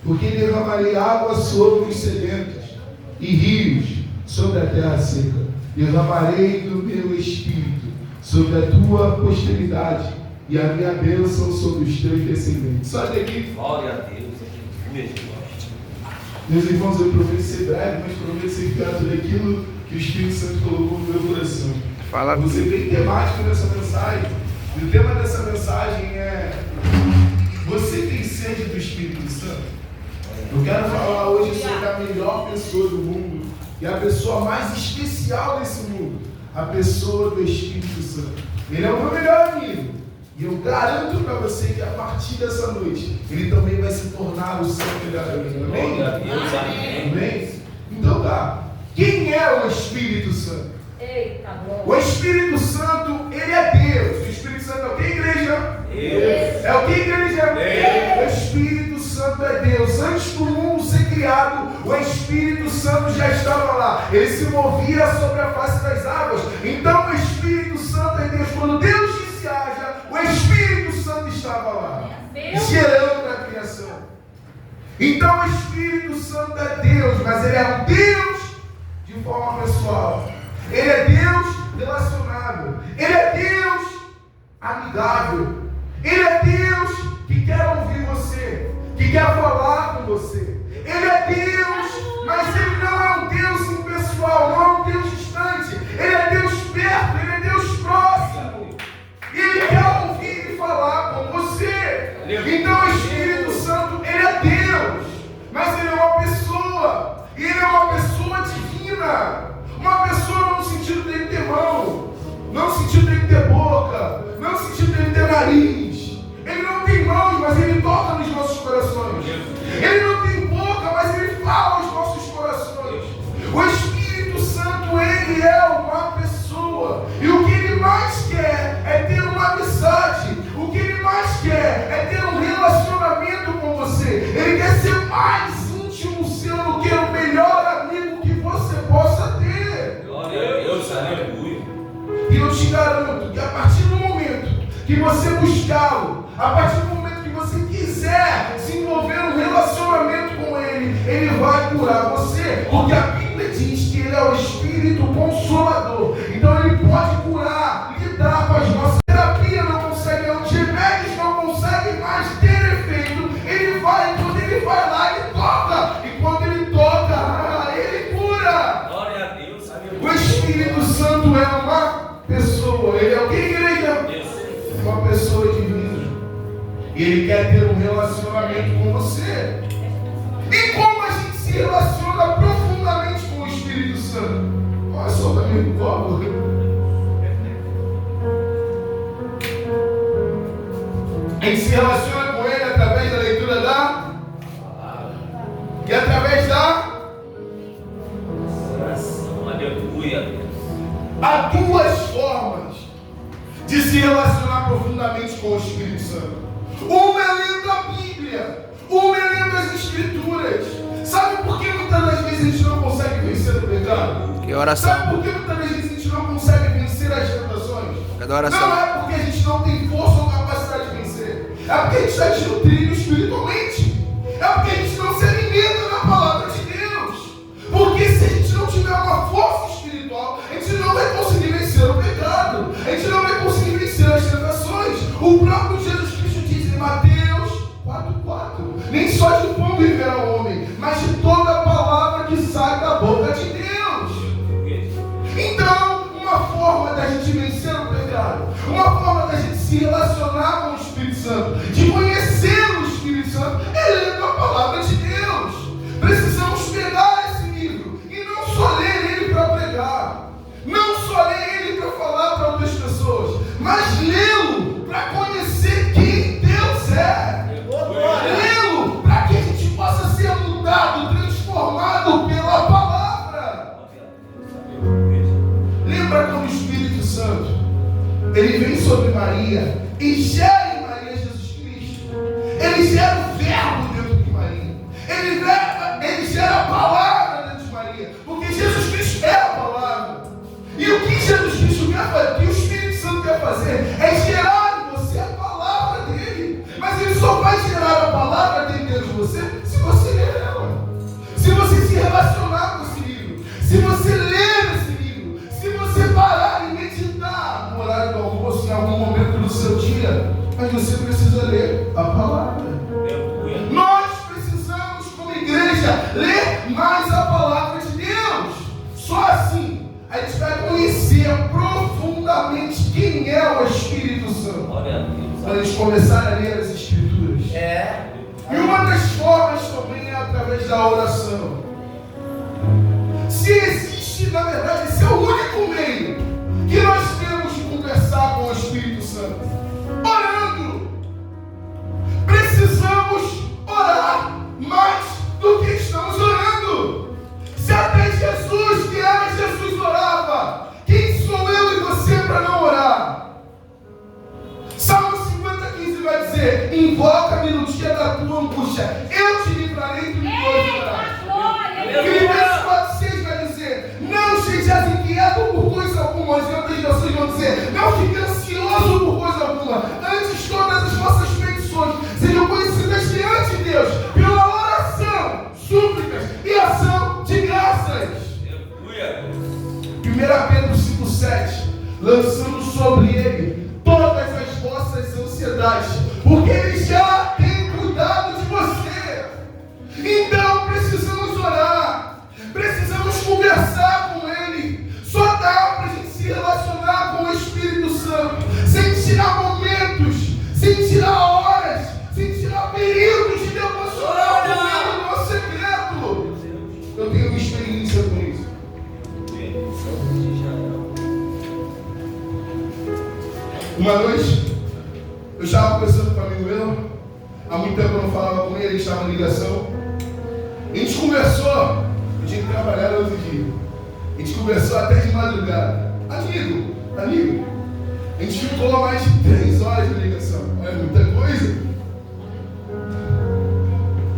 Porque derramarei água sobre os sedentos e rios sobre a terra seca. Derramarei do meu espírito sobre a tua posteridade e a minha bênção sobre os teus descendentes. Só daqui. Glória a Deus. Meus irmãos, eu prometo ser breve, mas prometo ser fiel a tudo aquilo que o Espírito Santo colocou no meu coração. Fala. Você bem temático nessa mensagem. E o tema dessa mensagem é: você tem sede do Espírito Santo? Eu quero falar hoje sobre a melhor pessoa do mundo e a pessoa mais especial desse mundo, a pessoa do Espírito Santo. Ele é o meu melhor amigo. E eu garanto para você que a partir dessa noite, ele também vai se tornar o seu melhor amigo. Amém? Amém? Então tá. Quem é o Espírito Santo? Eita, O Espírito Santo, ele é Deus. O Espírito Santo é o que, igreja? Deus. É o que, igreja? Deus. O Espírito Santo é Deus. Antes do mundo ser criado, o Espírito Santo já estava lá. Ele se movia sobre a face das águas. Então o Espírito Santo é Deus. Quando Deus disse haja, o Espírito Santo estava lá, gerando a criação. Então o Espírito Santo é Deus, mas ele é um Deus de forma pessoal. Ele é Deus relacionável. Ele é Deus amigável. Ele é Deus que quer ouvir você, que quer falar com você. Ele é Deus, mas ele não é um Deus impessoal, não é um Deus distante. Ele é Deus perto, ele é Deus próximo. E ele quer ouvir e falar com você. Então o Espírito Santo, ele é Deus, mas ele é uma pessoa. E ele é uma pessoa divina. Uma pessoa não no sentido dele ter mão, não no sentido dele ter boca, não no sentido dele ter nariz. Ele não tem mãos, mas ele toca nos nossos corações. Ele não tem boca, mas ele fala aos nossos corações. O Espírito Santo, ele é uma pessoa. E o que ele mais quer é ter uma amizade. O que ele mais quer é ter um relacionamento com você. Ele quer ser mais íntimo seu do que o melhor amigo que você possa ter. Glória a Deus, aleluia. E eu te garanto que a partir do momento que você buscá-lo, a partir do momento que você quiser se envolver num relacionamento com ele, ele vai curar você. Porque a Bíblia diz que ele é o Espírito Consolador. Então ele pode curar, lidar com as nossas terapias, não consegue, os remédios não conseguem mais ter efeito. Ele vai, quando ele vai lá, ele toca. E quando ele toca, ele cura. Glória a Deus, aleluia. O Espírito Santo é uma pessoa. Ele é o que, igreja? Uma pessoa divina. E ele quer ter um relacionamento com você. E como a gente se relaciona profundamente com o Espírito Santo? Olha só também no copo. A gente se relaciona com ele através da leitura da e através da Oração, aleluia. Há duas formas de se relacionar profundamente com o Espírito Santo. Uma é lendo a Bíblia, uma é lendo as Escrituras. Sabe por que muitas das vezes a gente não consegue vencer o pecado? Que oração? Sabe por que muitas das vezes a gente não consegue vencer as tentações? Cada oração. Não é porque a gente não tem força ou capacidade de vencer. É porque a gente está desnutrido espiritualmente. É porque a gente não se alimenta da palavra de Deus. Porque se a gente não tiver uma força espiritual, a gente não vai conseguir vencer o pecado. A gente não vai conseguir vencer as tentações. O próprio Jesus Cristo diz em Mateus 4:4: nem só de pão viverá o homem, mas de toda a palavra que sai da boca de Deus. Então, uma forma da gente vencer o pecado, uma forma da gente se relacionar com o Espírito Santo, de conhecer o Espírito Santo, é lendo a palavra de Deus. Precisamos pegar esse livro e não só ler ele para pregar, não só ler ele para falar para outras pessoas, mas lê-lo para conhecer quem Deus é. Lê-lo para que a gente possa ser mudado, transformado pela palavra. Lembra quando o Espírito Santo ele vem sobre Maria e gera em Maria Jesus Cristo? Ele gera o verbo dentro de Maria. Ele gera a palavra dentro de Maria. Porque Jesus Cristo é a palavra. E o que Jesus Cristo quer fazer, o que o Espírito Santo quer fazer, é gerar em você a palavra dele. Mas ele só vai gerar a palavra dentro de você se você seja, ler mais a palavra de Deus. Só assim a gente vai conhecer profundamente quem é o Espírito Santo. Glória a Deus. Para a gente começar a ler as Escrituras. E uma das formas também é através da oração. Se existe, na verdade, esse é o único meio que nós temos de conversar com o Espírito Santo. Orando. Precisamos orar mais do que estamos orando. Se até Jesus, que era Jesus, orava, quem sou eu e você para não orar? Salmo 50:15 vai dizer: invoca-me no dia da tua angústia, eu te livrarei do teu coração. Filipenses 4:6 vai dizer: não sejas inquieto por coisa alguma. As outras versões vão dizer: não fique ansioso por coisa alguma. Antes, todas as vossas petições sejam conhecidas diante de Deus pela oração, súplicas e ação de graças. 1 Pedro 5:7, lançando sobre ele todas as vossas ansiedades, porque ele já tem cuidado de você. Então precisamos orar, precisamos conversar com ele. Só dá para a gente se relacionar com o Espírito Santo sem tirar momentos, sem tirar horas, sem tirar períodos de devocional com ele no nosso secreto. Eu tenho uma experiência com isso. Uma noite, eu estava conversando com um amigo meu, há muito tempo eu não falava com ele, ele estava em ligação. A gente conversou, eu tinha que trabalhar no outro dia. A gente conversou até de madrugada. Amigo. A gente ficou mais de 3 horas de ligação. É muita coisa.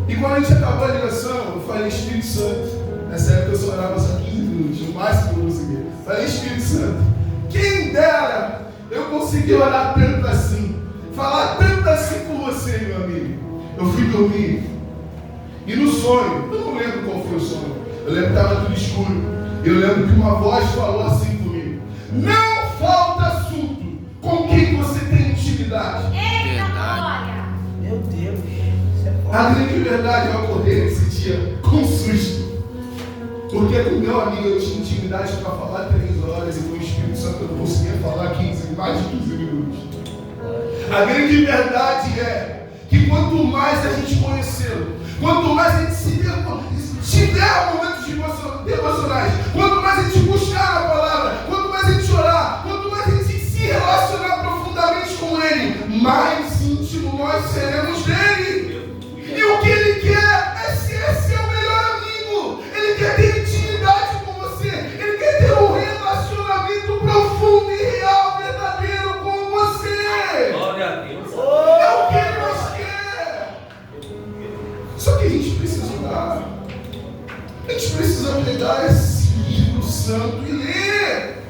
E quando a gente acabou a ligação, eu falei: Espírito Santo. Nessa época eu só orava só 15 minutos, no máximo que eu conseguia. Falei: Espírito Santo, quem dera eu consegui orar tanto assim, falar tanto assim com você, meu amigo. Eu fui dormir. E no sonho, eu não lembro qual foi o sonho. Eu lembro que estava tudo escuro. Eu lembro que uma voz falou assim comigo: não falta assunto com quem você tem intimidade. Verdade. Meu Deus. A grande verdade, eu acordei nesse dia com susto. Porque com meu amigo eu tinha intimidade para falar 3 horas e com o Espírito Santo eu não conseguia falar mais de 15 minutos. A grande verdade é que quanto mais a gente conhecê-lo, quanto mais a gente tiver momentos devocionais, quanto mais a gente buscar a palavra, quanto mais a gente orar, quanto mais a gente se relacionar profundamente com ele, mais íntimo nós seremos dele. E o que ele quer é ser seu melhor amigo. Ele quer ter intimidade com você. Ele quer ter um relacionamento profundo e real, verdadeiro com você. Glória a Deus. É o que ele mais quer. Só que a gente precisa orar. A gente precisa pegar esse livro santo e ler.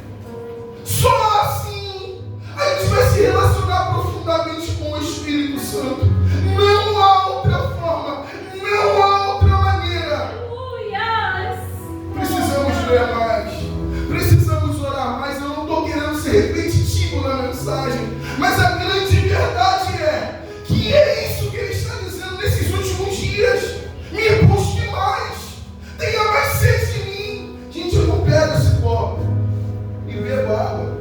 Só assim a gente vai se relacionar profundamente com o Espírito Santo. Não há outra forma, não há outra maneira. Precisamos ler mais, precisamos orar mais. Eu não estou querendo ser repetitivo na mensagem, mas a grande verdade é que é isso que ele está dizendo nesses últimos dias. Me busque mais, tenha mais sede de mim. Gente, eu não pego esse copo e bebo água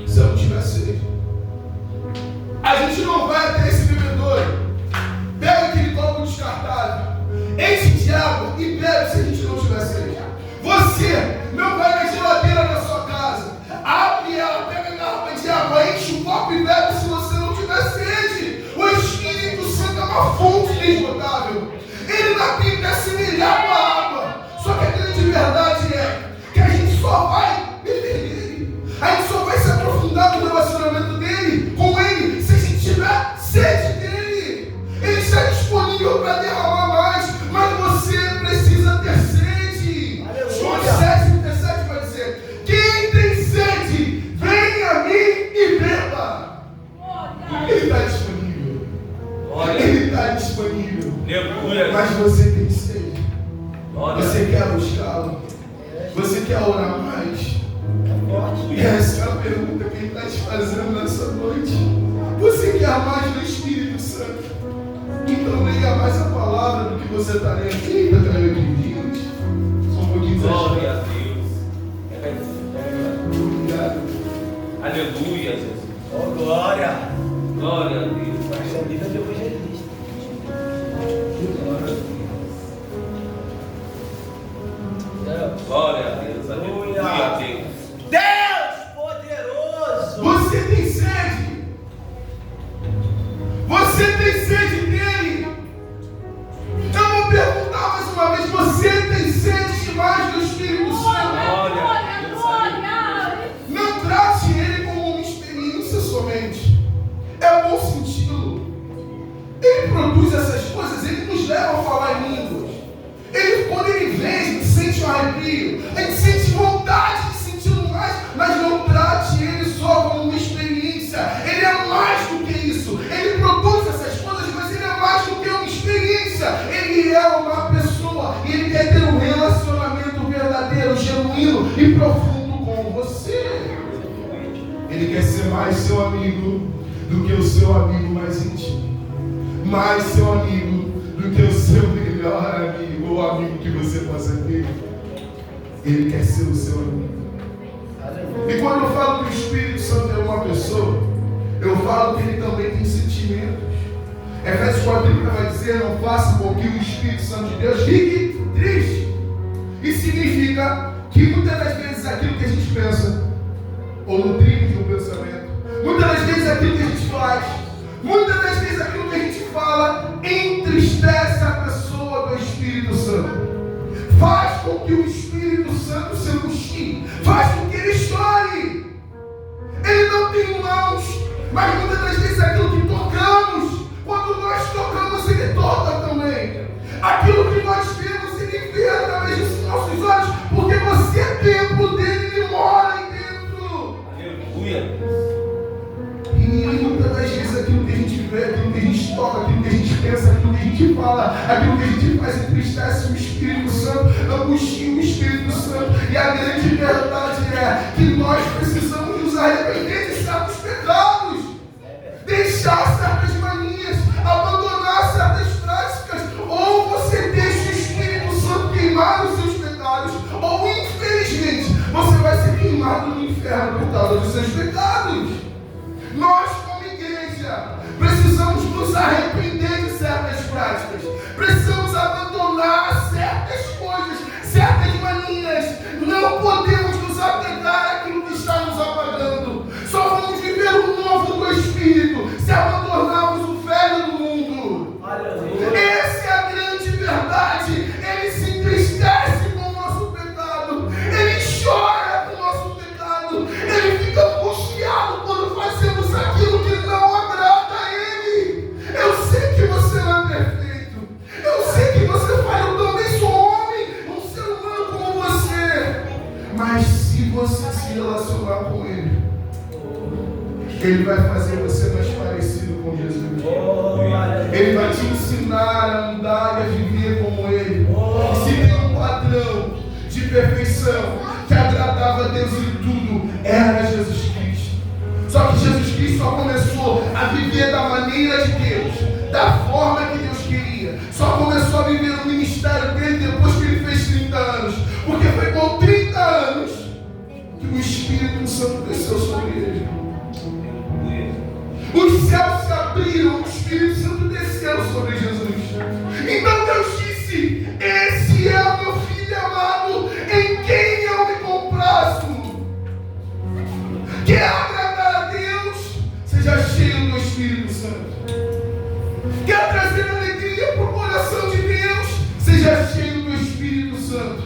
se eu não tiver sede. A gente não vai até esse bebedouro, pega aquele copo descartável, enche de água e bebe se a gente não tiver sede. Você não vai na geladeira da sua casa, abre ela, pega a garrafa de água, enche o copo e bebe se você não tiver sede. O Espírito Santo é uma fonte inesgotável. Ele na Bíblia é semelhante à água. Só que a grande verdade é que a gente só vai beber nele. A gente só vai se aprofundar no relacionamento dele, com ele, se a gente tiver sede dele. Ele está disponível para derramar mais, mas você precisa ter sede. João 7,37 vai dizer: quem tem sede, venha a mim e beba. Ele está disponível. Ele está disponível. Aleluia. Mas você tem sede. Glória. Você quer buscá-lo. Você quer orar mais. E essa é a pergunta que ele está te fazendo nessa noite. Você quer mais do Espírito Santo? Então leia mais a palavra do que você está lendo, eita, caiu aqui, gente. Só um pouquinho Glória a exagerado. Deus. Obrigado. Aleluia, Jesus. Oh, glória. Glória a Deus. Essa vida é de evangelista. Glória a Deus. Glória a Deus. Aleluia a Deus. Deus poderoso. Você tem sede. Você tem sede dele. Eu vou perguntar mais uma vez: você tem sede mais do Espírito Santo? Glória a Deus. Não trate ele como uma experiência somente. É bom senti-lo. Ele produz essas coisas, ele nos leva a falar em línguas. Quando ele vem, a gente sente um arrepio, a gente sente vontade de sentir mais, mas não trate ele só como uma experiência. Ele é mais do que isso. Ele produz essas coisas, mas ele é mais do que uma experiência. Ele é uma pessoa e ele quer ter um relacionamento verdadeiro, genuíno e profundo com você. Ele quer ser mais seu amigo do que o seu amigo mais íntimo. Mais seu amigo do que o seu melhor amigo ou amigo que você possa ter. Ele quer ser o seu amigo. E quando eu falo que o Espírito Santo é uma pessoa, eu falo que ele também tem sentimentos. Efésios 4:30 vai dizer: não faça com que o Espírito Santo de Deus fique triste. Isso significa que muitas das vezes aquilo que a gente pensa, ou no trilho de um pensamento, muitas das vezes aquilo que a gente faz, muitas das vezes aquilo que a gente fala, entristece a pessoa do Espírito Santo. Faz com que o Espírito Santo se angustie, faz com que ele chore. Ele não tem mãos, mas muitas das vezes aquilo que tocamos, quando nós tocamos, ele toca também. Aquilo que nós vemos, ele vê através dos nossos olhos, porque você é templo dele, ele mora aí dentro. Aleluia. E muitas das vezes aquilo que a gente vê, aquilo que a gente toca, aquilo que a gente pensa, aquilo que a gente fala, aquilo que a gente faz entristece o Espírito Santo, angustia o Espírito Santo. E a grande verdade é que nós precisamos nos arrepender de certos pecados, deixar certas manias, abandonar certas práticas. Ou você deixa o Espírito Santo queimar os seus pecados, ou infelizmente você vai ser queimado no inferno por causa dos seus pecados. Nós, como igreja, precisamos nos arrepender de certas práticas. Precisamos abandonar certas coisas, certas manias. Não podemos nos apegar àquilo que está nos apagando. Só vamos viver o novo do Espírito se abandonarmos o velho do mundo. Essa é a grande verdade. Ele se entristece com o nosso pecado. Ele chora com o nosso pecado. Ele fica angustiado quando fazemos aquilo que não agrada a Ele. Eu sei que você não é perfeito. Eu sei que você falha. Eu também sou homem, um ser humano como você. Mas se você se relacionar com Ele, Ele vai fazer você mais parecido com Jesus. Ele vai te ensinar a andar e a viver como Ele. Se tem um padrão de perfeição que agradava a Deus em tudo, era Jesus Cristo. Só que Jesus Cristo só começou a viver da maneira de Deus, da forma que Deus queria. Só começou a viver o ministério dele depois que ele fez 30 anos. Porque foi com 30 anos que o Espírito Santo desceu sobre ele. Os céus se abriram, o Espírito Santo desceu sobre Jesus. Então Deus disse: esse é o meu filho amado, em quem eu me comprazo. Quer agradar a Deus? Seja cheio do Espírito Santo. Quer trazer alegria para o coração de Deus? Seja cheio do Espírito Santo.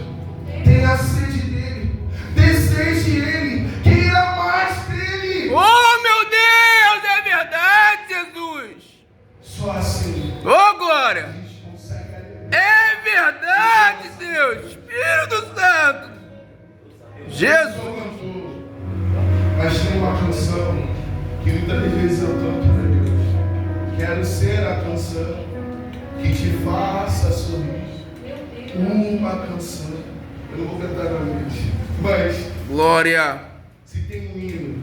Tenha sede dele, deseje ele, queira mais dele. Oh, meu Deus, é verdade, Jesus. Só assim Oh, a glória. gente consegue alegria. É verdade, Deus. Espírito Santo. Jesus. Só cantor, mas tem uma canção que muitas vezes eu canto para Deus. Quero ser a canção que te faça sorrir. Uma canção. Eu não vou cantar na noite, mas Glória. se tem um hino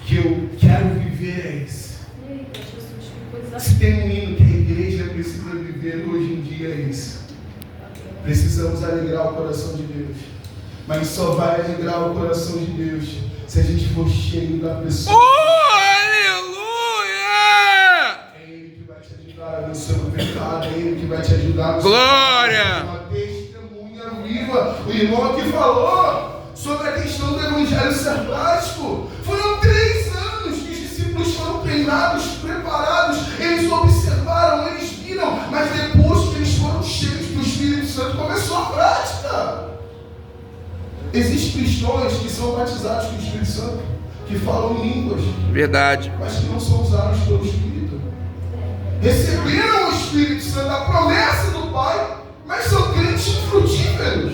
que eu quero viver é esse. Se tem um hino que a igreja precisa viver hoje em dia 3. Precisamos alegrar o coração de Deus. Mas só vai alegrar o coração de Deus se a gente for cheio da pessoa. Aleluia! É Ele que vai te ajudar a vencer o pecado. É Ele que vai te ajudar a Glória! uma testemunha viva. O irmão aqui falou sobre a questão do evangelho ser prático. Foram 3 anos que os discípulos foram treinados, preparados. Eles observaram, eles viram. Mas depois que eles foram cheios do Espírito Santo, começou a prática. Existem cristãos que são batizados com o Espírito Santo, que falam em línguas, Verdade. mas que não são usados pelo Espírito. Receberam o Espírito Santo, a promessa do Pai, mas são crentes infrutíferos.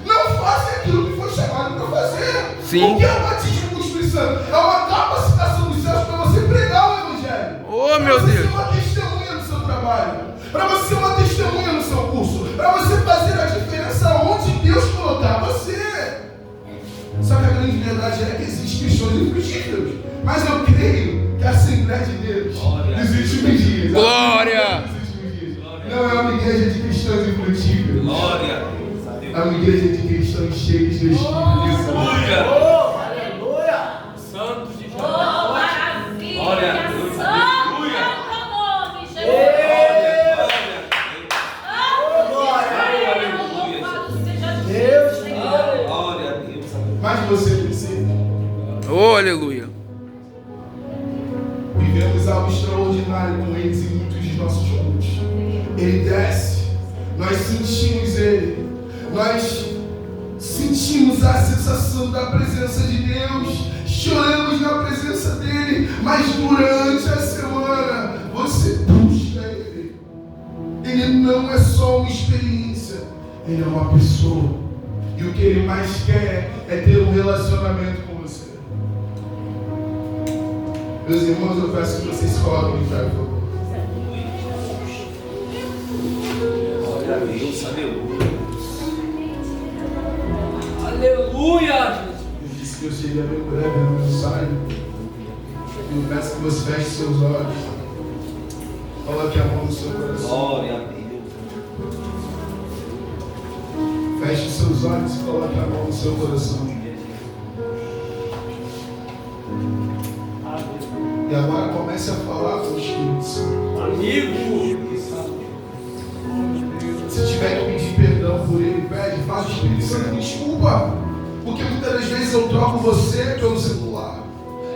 Não fazem aquilo que foi chamado para fazer. Sim. O que é o batismo com o Espírito Santo? É uma capacitação dos céus para você pregar o Evangelho. Oh, meu Para você Deus. ser uma testemunha no seu trabalho. Para você ser uma testemunha no seu curso. Para você fazer a diferença onde Deus colocar você. Só que a grande verdade é que existem cristãos infrutíferos. Mas eu creio que a Assembleia de Deus, nos últimos dias, Glória! não é uma igreja de cristãos infrutíferos. Glória! É uma igreja de cristãos cheios do Espírito. Aleluia! Oh, aleluia! Santo de Oh, Israel! maravilha! Glória a Deus! Santo Aleluia! é o teu nome, Jesus! Louvado seja Deus, Senhor! Glória a Deus! Mas você precisa. Oh, aleluia! Vivemos algo extraordinário com eles em muitos dos nossos cultos. Ele desce, nós sentimos Ele, nós sentimos a sensação da presença de Deus, choramos na presença dEle, mas durante a semana você busca Ele. Ele não é só uma experiência, Ele é uma pessoa. E o que Ele mais quer é ter um relacionamento com você. Meus irmãos, eu peço que vocês coloquem em pé, por favor. Glória a Deus! Aleluia! Aleluia! Eu disse que eu seria bem breve na mensagem. Eu peço que você feche seus olhos. Coloque a mão no seu coração. Glória a Deus! Feche seus olhos e coloque a mão no seu coração. E agora comece a falar com o Espírito Santo. Amigo! Se tiver que pedir perdão por ele, pede, faz o Espírito Santo, me desculpa. Porque muitas das vezes eu troco você pelo celular,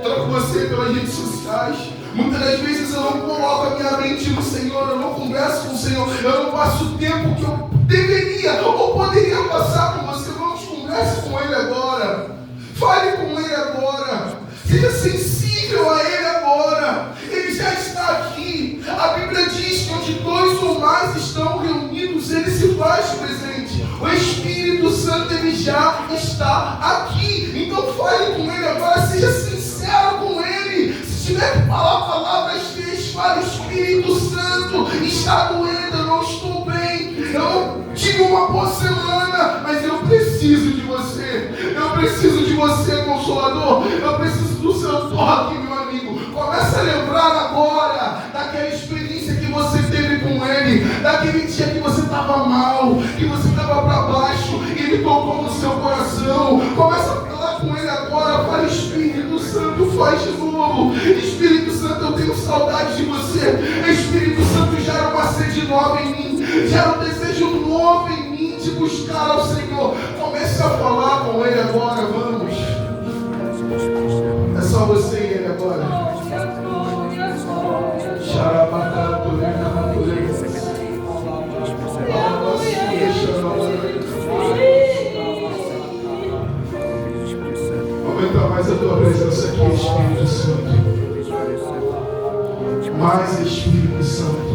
troco você pelas redes sociais. Muitas das vezes eu não coloco a minha mente no Senhor, eu não converso com o Senhor, eu não passo o tempo que eu deveria ou poderia passar com você. Vamos, converse com Ele agora. Fale com Ele agora. Seja sensível a Ele agora. Ele já está aqui. A Bíblia diz que onde 2 ou mais estão reunidos, Ele se faz presente. O Espírito Santo, Ele já está aqui. Então fale com Ele agora. Seja sincero com Ele. Se tiver que falar palavras feias, fale: o Espírito Santo está doendo, eu não estou bem. Eu tive uma boa semana, mas eu preciso de você. Eu preciso de você, Consolador. Eu preciso do seu toque, meu amigo. Começa a lembrar agora daquela experiência que você teve com Ele, daquele dia que você estava mal, que você estava para baixo, e Ele tocou no seu coração. Começa a falar com Ele agora. Fala: Espírito Santo, faz de novo. Espírito Santo, eu tenho saudade de você. Espírito Santo, gera uma sede nova em mim, gera um desejo novo em mim de buscar ao Senhor. Comece a falar com Ele agora, vamos. É só você e Ele agora. Aumenta mais a tua presença aqui, Espírito Santo. Mais Espírito Santo.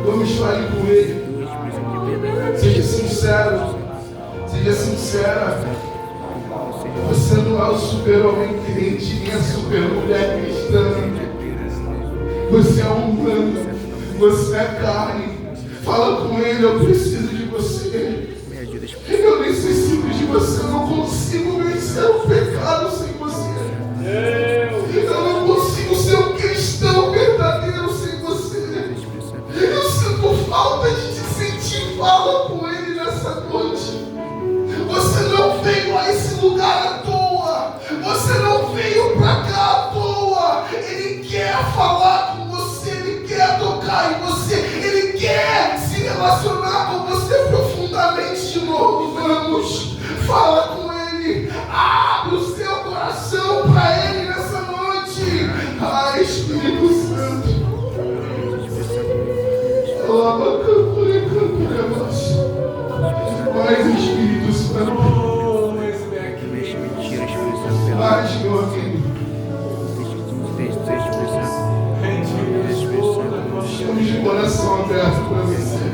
Vamos falar com Ele. Seja sincero. Seja sincera. Você não é o super-homem crente, nem a super-mulher cristã. Você é humano. Você é carne. Fala com Ele: eu preciso de você. Eu necessito de você. Eu não consigo vencer o pecado sem você. Eu não consigo ser relacionar com você profundamente de novo. Vamos, fala com Ele, abre o seu coração para Ele nessa noite. Ai, Espírito Santo. Mais Espírito Santo. Mais, meu amigo. Estamos de coração aberto para você.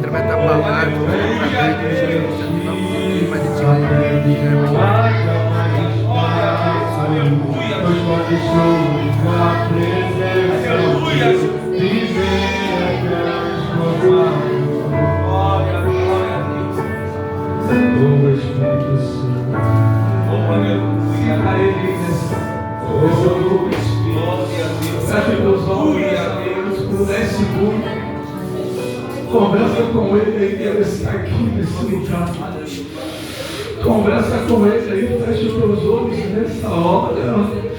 através da palavra, através de Jesus, mas de ti, Feche teus olhos por 10 segundos. Conversa com ele aí, que ele está aqui nesse lugar. Conversa com ele aí, feche teus olhos nessa hora.